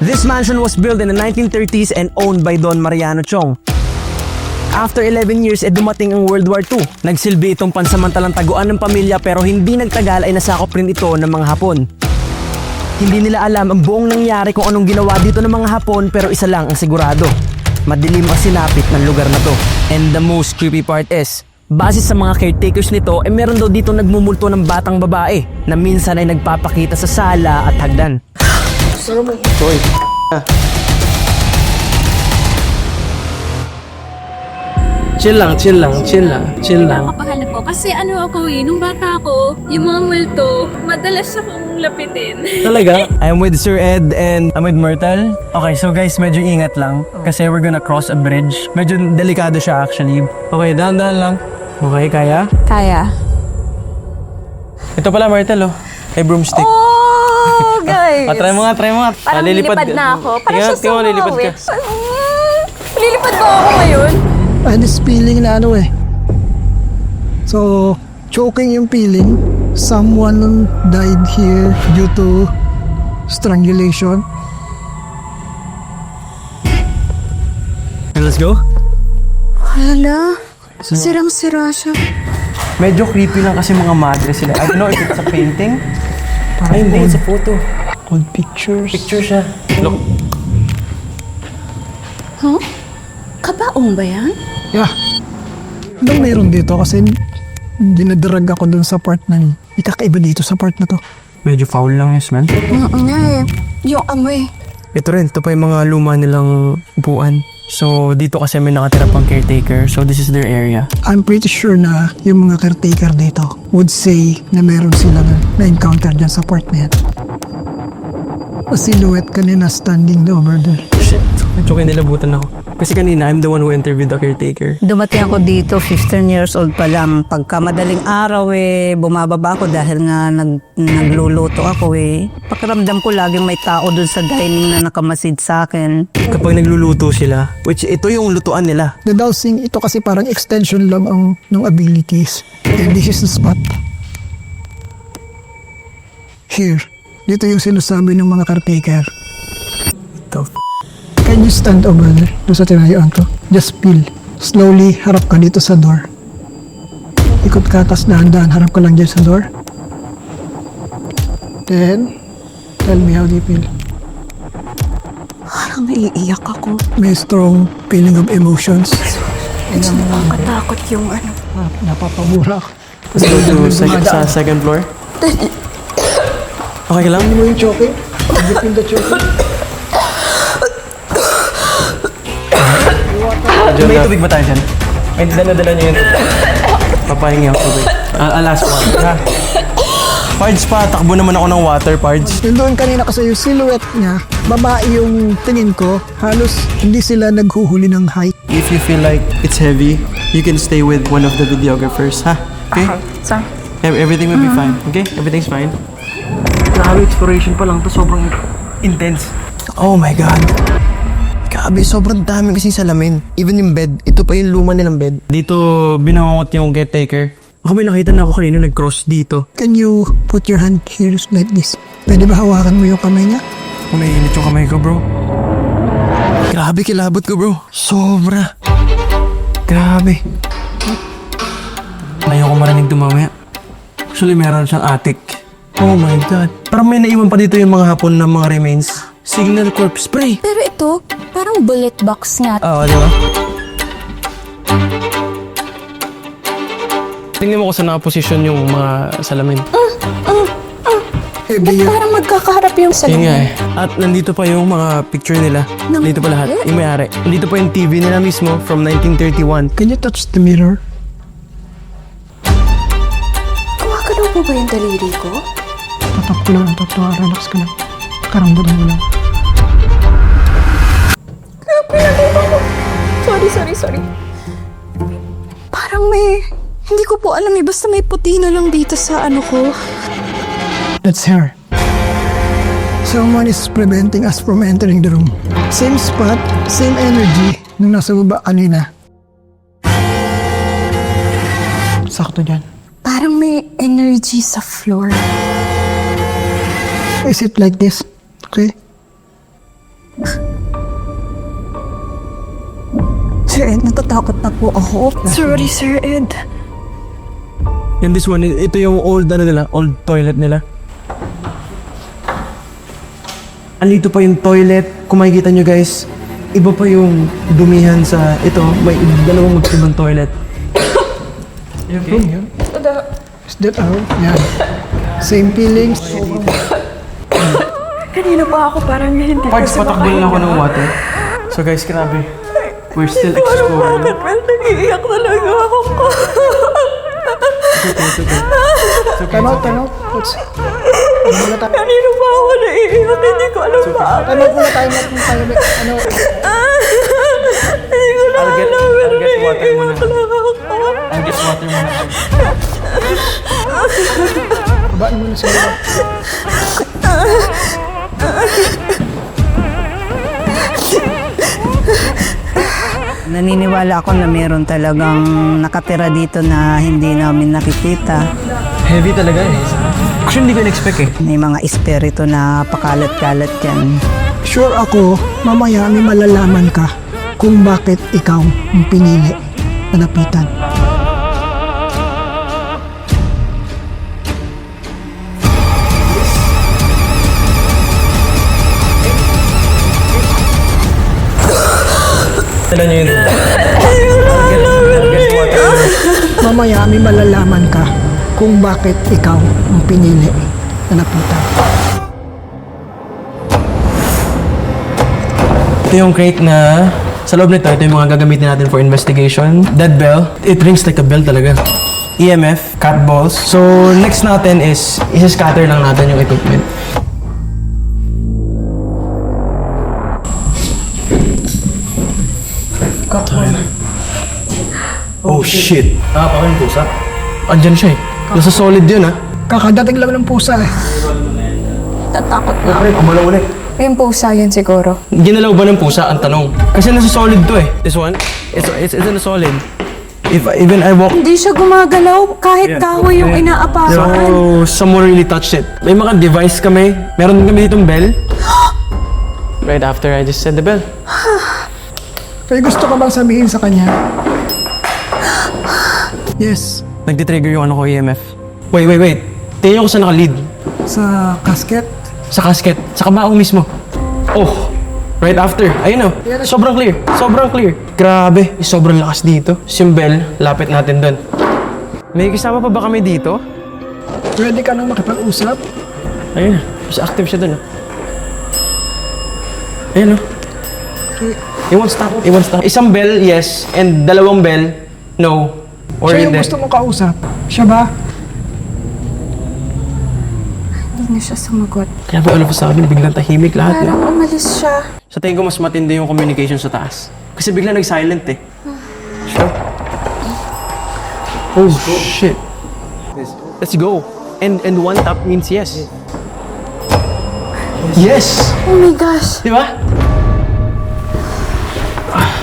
This mansion was built in the 1930s and owned by Don Mariano Chong. After 11 years, dumating ang World War II. Nagsilbi itong pansamantalang taguan ng pamilya pero hindi nagtagal ay nasakop rin ito ng mga Hapon. Hindi nila alam ang buong nangyari kung anong ginawa dito ng mga Hapon pero isa lang ang sigurado. Madilim ang sinapit ng lugar na to. And the most creepy part is, base sa mga caretakers nito, meron daw dito nagmumulto ng batang babae na minsan ay nagpapakita sa sala at hagdan. Hoy, chill lang. Nakapahanap ko kasi nung bata ako, yung mga multo, madalas akong lapitin. Talaga? I'm with Sir Ed and I'm with Myrtle. Okay, so guys, medyo ingat lang kasi we're gonna cross a bridge. Medyo delikado siya actually. Okay, dahan-dahan lang. Okay, kaya? Kaya. Ito pala Myrtle oh. May broomstick. Oh, guys! Try mo nga. Parang lilipad na ako. Parang siya sa mga lilipad ka. witch. Lilipad ba ako ngayon? I had this feeling na So, choking yung feeling. Someone died here due to strangulation. And let's go? Hala, sirang-sira siya. Medyo creepy lang kasi mga madre sila. I don't know if it's a painting. Ay, hindi. It's a photo. Old pictures. Picture siya. Look. Huh? Kabaong ba yan? Yeah. Anong meron dito kasi dinadrag ako dun sa part na ikakaiba dito sa part na to. Medyo foul lang yung smell. Yung amoy. Ito rin. Ito pa yung mga luma nilang upuan. So, dito kasi may nakatira pang caretaker. So, this is their area. I'm pretty sure na yung mga caretaker dito would say na meron silang na-encounter dyan sa part na yan. A silhouette kanina standing over there. Shit. Medyo kinilabutan ako. Kasi kanina, I'm the one who interviewed the caretaker. Dumating ako dito, 15 years old pa lang. Pagka madaling araw bumababa ako dahil nga nagluluto ako Pakiramdam ko laging may tao dun sa dining na nakamasid sa akin. Kapag nagluluto sila, which ito yung lutuan nila. The dowsing, ito kasi parang extension lang ng abilities. And this is the spot. Here. Dito yung sinasabi ng mga caretaker. Can you stand over there? Doon sa tinayuan ko. Just feel. Slowly, harap ka dito sa door. Ikot ka, tas dahan-dahan, harap ka lang dyan sa door. Then, tell me how do you feel? Parang naiiyak ako. May strong feeling of emotions. Medyo nakakatakot yung Napapabura ako. Let's go to sa second floor. Okay ka lang? Ano mo yung choking? Did you feel the choking? May tubig ba tayo dyan? May dala-dala niyo yun. Papahingi ako tubig. Last one. Ha? Pards pa, takbo naman ako ng water, Pards. Yung doon kanina kasi yung silhouette niya, babae yung tingin ko, halos hindi sila naghuhuli ng height. If you feel like it's heavy, you can stay with one of the videographers, ha? Okay? Sir? Everything will be fine, okay? Everything's fine. Grabe, exploration pa lang to, sobrang intense. Oh my God. Grabe, sobrang dami kasing salamin. Even yung bed, ito pa yung luma nilang bed. Dito, binangot yung caretaker. Ako may nakita na ako kanina nag-cross dito. Can you put your hand here like this? Pwede ba hawakan mo yung kamay niya? Umiinit yung kamay ko, bro. Grabe, kilabot ko, bro. Sobra. Grabe. Ayoko marinig dumamaya. Actually, meron siyang attic. Oh my God. Parang may naiwan pa dito yung mga Hapon na mga remains. Signal corpse spray. Pero ito, parang bullet box nga. Oo, di ba? Tingnan mo kung saan nakaposisyon yung mga salamin. Heavy yan. Parang magkakaharap yung Yun salamin. nga eh. At nandito pa yung mga picture nila. Nandito pa lahat. Yung may-ari. Nandito pa yung TV nila mismo from 1931. Can you touch the mirror? Gumagalaw po ba yung daliri ko? Tatap ko lang, relax ka lang. Karamdaman mo lang. Sorry. Parang hindi ko po alam basta may puti na lang dito sa ko. That's her. Someone is preventing us from entering the room. Same spot, same energy nung nasa baba kanina. Sakto dyan. Parang may energy sa floor. Is it like this? Okay? Sir Ed, natatakot na po ako. Sorry, Sir Ed. And this one, ito yung old toilet nila. Andito pa yung toilet. Kung makikita nyo guys, iba pa yung dumihan sa ito. May dalawang magkibang toilet. Okay. Is that out? Yan. Same feelings. Kanina pa ako parang hindi Parts, patakbo lang ako ng water. So guys, grabe. We're still exploring. Well, nag-iiyak talaga ako. Time out. Let's... Kanina pa ako naiiyak. Hindi ko alam ba. Time out muna tayo. Ano? Hindi ko na I'll get alam. water muna. Ako. I'll get water muna. Babaan muna sila. Naniniwala ako na meron talagang nakatira dito na hindi namin nakikita. Heavy talaga eh. Actually, hindi ko in-expect eh. May mga espiritu na pakalat-kalat yan. Sure ako, mamaya may malalaman ka kung bakit ikaw ang pinili na napitan. Tala nyo yun. I'll get water. Mamaya may malalaman ka kung bakit ikaw ang pinili na napitan. Ito yung crate na sa loob nito, ito yung mga gagamitin natin for investigation. Dead bell. It rings like a bell talaga. EMF, cat balls. So, next natin is, isa-scatter lang natin yung equipment. Oh shit! Nakapaka yung pusa? Andyan siya eh. Nasa solid yun ah. Kakadating lang ng pusa eh. Tatakot na. Pre, kumalaw ulit. Yung pusa yun siguro. Ginalaw ba ng pusa ang tanong? Kasi nasa solid to eh. This one, it's in a solid. If even I walk, Hindi siya gumagalaw kahit kahoy yung so inaapakan. someone really touched it. May mga device kami. Meron din kami ditong bell. Right after I just said the bell. Kaya gusto ka bang sabihin sa kanya? Yes. Nagtitrigger yung ano ko EMF. Wait. Tingnan ko sa naka-lead. Sa casket? Sa casket. Sa kamao mismo. Oh! Right after. Ayun o. Sobrang clear. Grabe. Sobrang lakas dito. Yung bell, lapit natin doon. May kasama pa ba kami dito? Pwede ka nang makipag-usap? Ayun. Mas active siya doon. Ayun o. It won't stop. Isang bell, yes. And dalawang bell, no. Or Siya yung hindi. gusto mong kausap. Siya ba? Hindi na siya sumagot. Kaya ba all of a sudden, biglang tahimik lahat. Parang umalis siya. Sa tingin ko, mas matindi yung communication sa taas. Kasi biglang nag-silent eh. Sure. Oh, shit. Let's go. And one tap means yes. Yes! Oh my gosh. Di ba?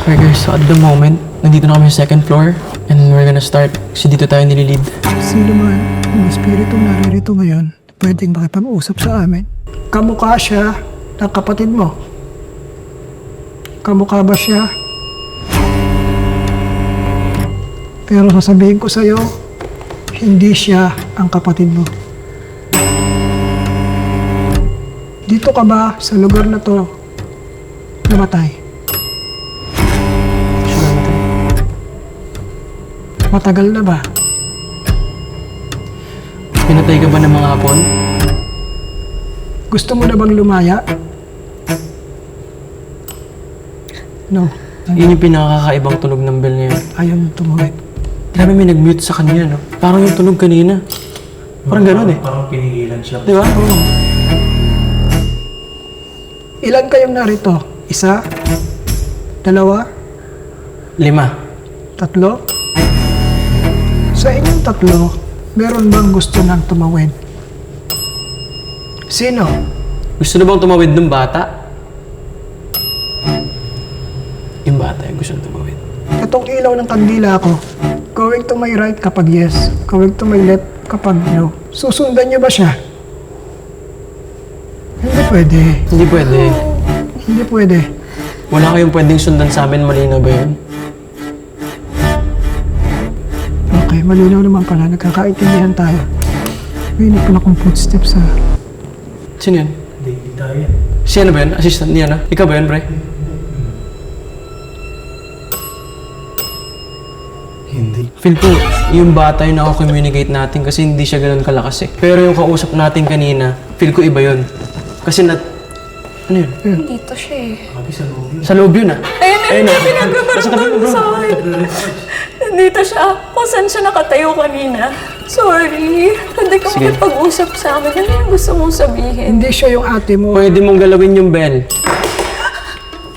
Okay guys, so at the moment, nandito na kami sa second floor. And we're gonna start. Kasi dito tayo nililid. Sino man yung espiritu naririto ngayon, pwedeng makipag-usap sa amin. Kamukha siya ng kapatid mo. Kamukha ba siya? Pero sasabihin ko sa'yo, hindi siya ang kapatid mo. Dito ka ba sa lugar na to namatay? Matagal na ba? Pinatay ka ba ng mga hapon? Gusto mo na bang lumaya? No. Yun yung pinakakaibang tunog ng bell ngayon. Ayaw mo tumawid. Grabe may nag-mute sa kanya, no? Parang yung tunog kanina. Parang gano'n eh. Parang pinigilan siya. Di ba? Oo. Ilan kayong narito? Isa? Dalawa? 5. Tatlo? Sa inyong tatlo, meron bang gusto nang tumawid? Sino? Gusto na bang tumawid ng bata? Yung bata yung gusto tumawid. Itong ilaw ng kandila ko, going to my right kapag yes, going to my left kapag no. Susundan niyo ba siya? Hindi pwede. Hindi pwede. Hindi pwede. Wala kayong pwedeng sundan sa amin, malinaw ba yun? malinaw naman pala. Nagkakaintindihan tayo. May pala kong footsteps ha. Sino yan? Hindi tayo yan. Si ano ba yan? Assistant niya na? Ikaw ba yan, pre? Hindi. Feel ko, yung bata yung ako-communicate natin kasi hindi siya ganun kalakas eh. Pero yung kausap natin kanina, feel ko iba yun. Kasi ano yun? Dito siya eh. Sa loob yun ah. Ayun, Ayun, pinagkakarapang sa akin. Nandito siya. Kung saan siya nakatayo kanina. Sorry. Hindi ka Sige. makipag-usap sa amin. Ano yung gusto mong sabihin? Hindi siya yung ate mo. Pwede mong galawin yung bell.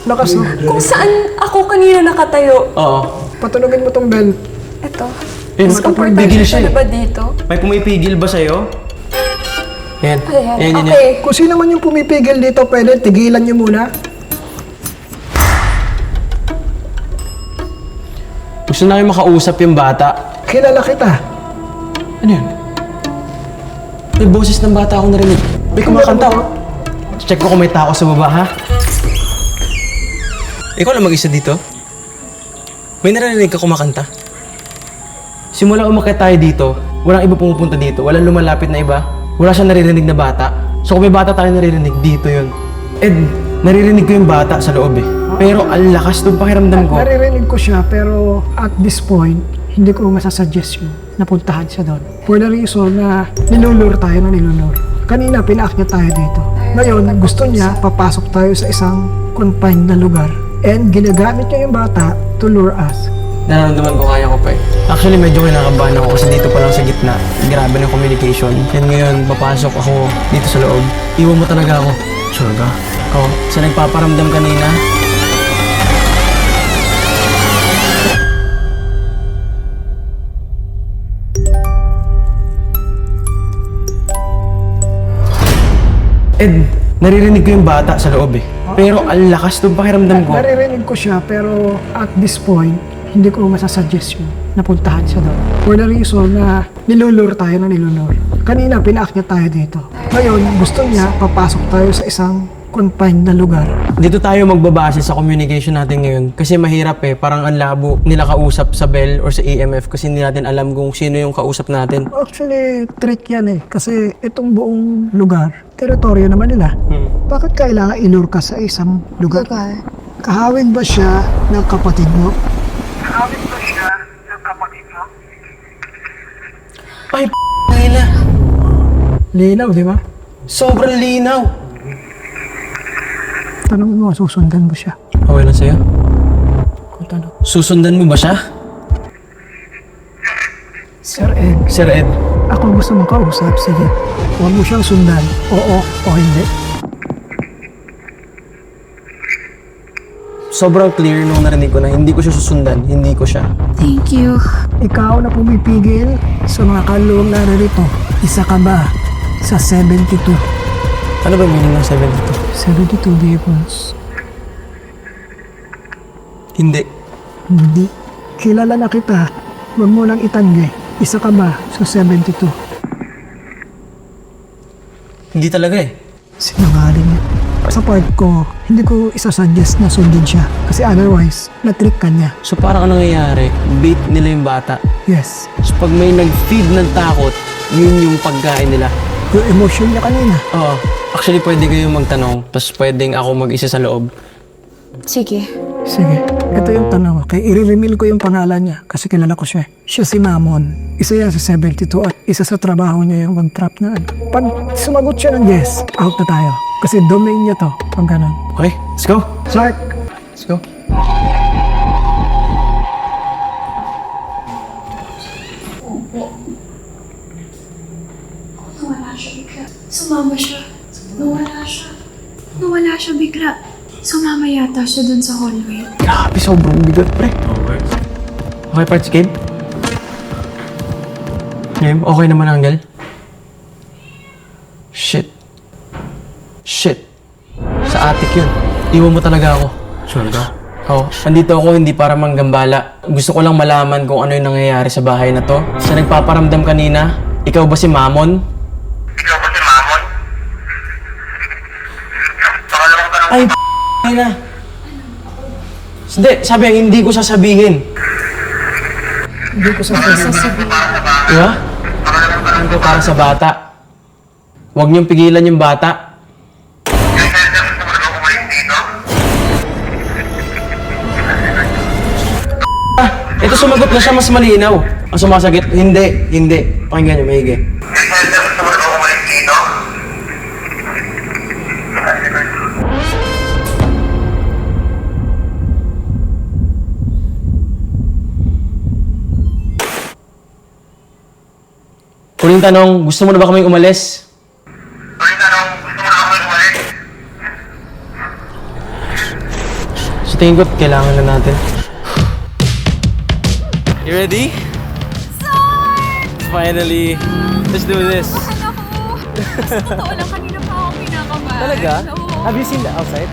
Lakas mo. Kung saan ako kanina nakatayo. Oo. Patunogin mo tong bell. Ito. Ayun, Mas komportable bigil siya siya na ba dito? May pumipigil ba sa'yo? Yan. Ayan. Yan. Okay. Kung sino man yung pumipigil dito, pwede tigilan niyo muna. Gusto namin makausap yung bata. Kilala kita. Ano yun? May boses ng bata ako narinig. May kumakanta ako. Check ko kung may tao sa baba, ha? Ikaw lang mag-isa dito? May narinig ka kumakanta? Simula umakyat tayo dito, walang iba pumupunta dito, walang lumalapit na iba, wala siyang naririnig na bata. So kung may bata tayo naririnig, dito yun. Naririnig ko yung bata sa loob eh. Pero ang lakas ng pakiramdam ko. Naririnig ko siya, pero at this point, hindi ko masasuggest yun na puntahan siya doon. For the reason na nilulur tayo na nilulur. Kanina, pinaakyat tayo dito. Ngayon, gusto niya, papasok tayo sa isang confined na lugar. And ginagamit niya yung bata to lure us. Nararamdaman ko kaya ko pa eh. Actually, medyo kinakabahan ako kasi dito pa lang sa gitna. Grabe ng communication. And ngayon, papasok ako dito sa loob. Iwan mo talaga ako. Sure ka? Oo. Sa nagpaparamdam kanina. Naririnig ko yung bata sa loob eh. Pero ang lakas ng pakiramdam ko. Naririnig ko siya, pero at this point, hindi ko masasuggest yun na puntahan siya doon. For the reason na nilulur tayo na nilulur. Kanina, pinaakyat tayo dito. Ngayon, gusto niya, papasok tayo sa isang confined na lugar. Dito tayo magbabase sa communication natin ngayon kasi mahirap eh, parang ang labo nila kausap sa bell or sa EMF kasi hindi natin alam kung sino yung kausap natin. Actually, trick yan eh. Kasi itong buong lugar, teritoryo naman nila. Bakit kailangan ilur ka sa isang lugar? Kahawig ba siya ng kapatid mo? Kahawig ba siya ng kapatid mo? Ay, nila. Linaw, di ba? Sobrang linaw. Tanong mo, susundan mo siya. Okay lang sa'yo? Kung tanong. Susundan mo ba siya? Sir Ed, Sir Ed. ako gusto mong kausap. Sige, huwag mo siyang sundan. Oo o hindi. Sobrang clear nung narinig ko na hindi ko siya susundan, hindi ko siya. Thank you. Ikaw na pumipigil sa mga kaluluwang narito. Isa ka ba sa 72? Ano ba meaning ng 72? 72 vehicles. Hindi. Hindi. Kilala na kita. Huwag mo lang itanggi. Isa ka ba sa 72? Hindi talaga eh. Sinungaling niya. Sa part ko, hindi ko isasuggest na sundin siya. Kasi otherwise, na-trick ka niya. So parang ano nangyayari, bait nila yung bata. Yes. So pag may nag-feed ng takot, yun yung pagkain nila. Yung emotion niya kanina. Oo. Actually, pwede kayo magtanong, tapos pwedeng ako mag-isa sa loob. Sige. Sige, ito yung tanong. Kaya i-reveal ko yung pangalan niya kasi kilala ko siya. Siya si Mamon. Isa yan sa 72 at isa sa trabaho niya yung mag-trap na ano. Pag sumagot siya ng yes, out na tayo. Kasi domain niya to, pag ganun. Okay, let's go. Sark, Let's go. Nawala siya bigla. Sumama siya. Nawala siya bigla. Sumama yata siya dun sa hallway. Grabe, sobrang bigat, pre. Okay, parts game? Game? Okay naman, Angel? Shit. Sa atik yun. Iwan mo talaga ako. Sure ka? Oo. Nandito ako hindi para manggambala. Gusto ko lang malaman kung ano yung nangyayari sa bahay na to. Sa nagpaparamdam kanina, ikaw ba si Mamon? Ay, na. Hindi, sabi hindi ko sasabihin. Hindi ko sasabihin. Diba? Ano ko para sa bata? Huwag niyong pigilan yung bata. Ito sumagot na siya mas malinaw. Ang sumasagit, hindi. Pakinggan niyo, maigi. Huling tanong, gusto mo na ba kaming umalis? Sa tingin ko, kailangan na natin. You ready? Finally, let's do this. Mahal ako. Sa totoo lang, kanina pa ako kinakabahan. Talaga? Oo. Have you seen the outside?